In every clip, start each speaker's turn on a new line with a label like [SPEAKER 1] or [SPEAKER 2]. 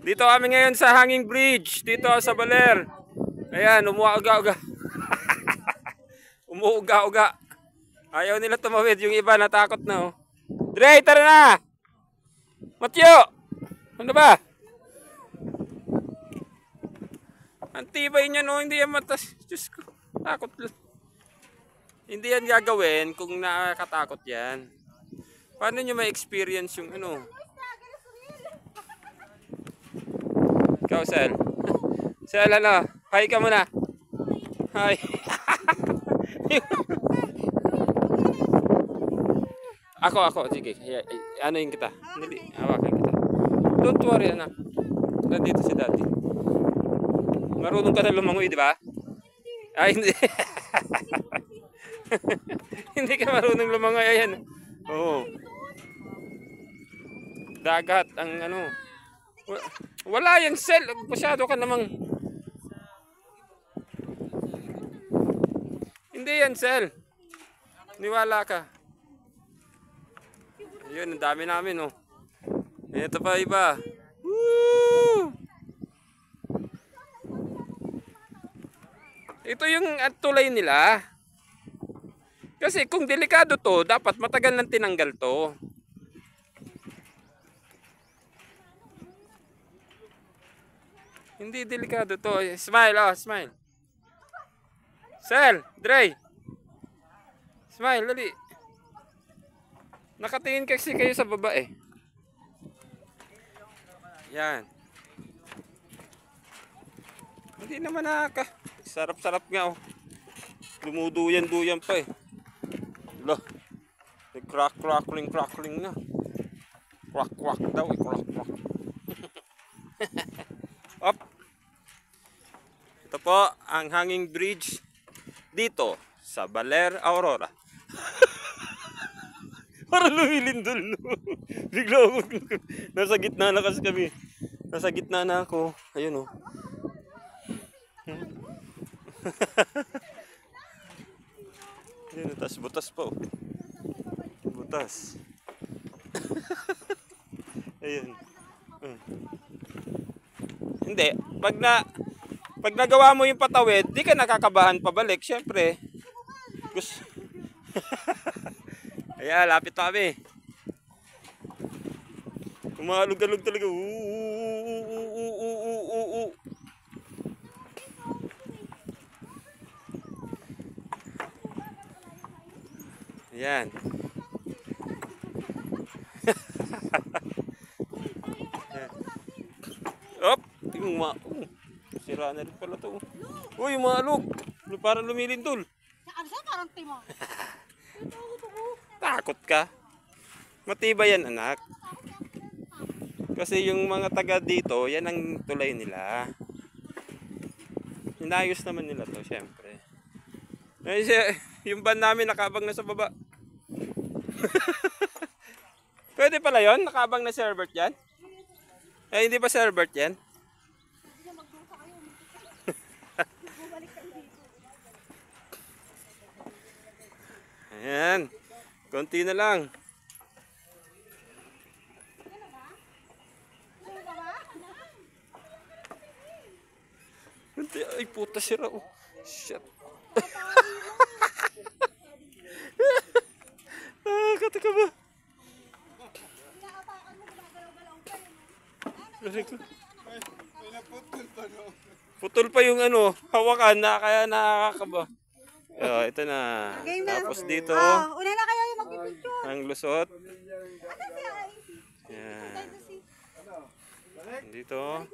[SPEAKER 1] Dito kami ngayon sa Hanging Bridge, dito sa Baler. Ayan, umuuga-uga. Umuuga-uga. Ayaw nila tumawid, yung iba natakot na oh. Dre, tara na! Matyo! Ano ba? Ang tibay niya no, hindi yan matas. Diyos ko, takot lang. Hindi yan gagawin kung nakakatakot yan. Paano nyo ma-experience yung ano? Ikaw, Sel. Sel, ano? Hi ka muna. Hi. Ako. Sige. Ano yung kita? Hawakan kita. Don't worry, anak. Nandito si daddy. Marunong ka na lumangoy, di ba? Ay, hindi. Hindi ka marunong lumangoy. Ayan. Oo. Dagat ang ano. Wala yan, Sel. Masyado ka namang. Hindi yan, Sel. Niwala ka. Ayun, ang dami namin, oh. Ito pa iba. Woo! Ito yung tulay nila. Kasi kung delikado to, dapat matagal nang tinanggal to. Hindi delikado to. Smile, oh, smile. Sel, Dre. Smile, dali. Nakatingin kasi kayo sa baba eh. Yan. Hindi naman nakaka. Sarap-sarap nga oh. Dumuduyan-duyan pa eh. Loh. Crackling na. Quack daw eh. Quack. Up. Ito po ang Hanging Bridge dito sa Baler, Aurora. Parang lumilindol no. Bigla ako. Nasa gitna na kasi kami. Nasa gitna na ako. Ayun oh. Ayun, tas butas pa oh. Butas. Ayun. Hindi, pag nagawa mo yung patawid, di ka nakakabahan pabalik, syempre. Ayan, lapit na kami. Kumalug-alug talaga. Ayan. Op, yung sira na rin pala to. Uy, maalog. Parang lumilindol.
[SPEAKER 2] Parang timo.
[SPEAKER 1] Takot ka. Matibay yan, anak. Kasi yung mga taga dito, yan ang tulay nila. Inayos naman nila to, syempre. Yung van namin nakabang na sa baba. Pwede pala yon, nakabang na si Herbert yan. Eh, hindi ba si Herbert yan? Ayan. Konti na lang. Ay, puta sira. Oh. Shit. Nakakata ba? Putol pa yung ano, hawakan na kaya nakakaba. Ito na. Tapos dito,
[SPEAKER 2] una na kayo yung magpipicture.
[SPEAKER 1] ang lusot. Yan. Dito,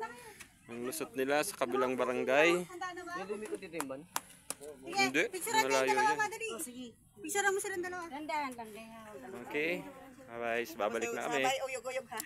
[SPEAKER 1] ang lusot nila sa kabilang barangay. Hindi, malayo yan.
[SPEAKER 2] Sige. Picture mo silang dalawa. Dandan.
[SPEAKER 1] Okay, bye-bye. Babalik na kami.
[SPEAKER 2] Bye, uyog-uyog ha.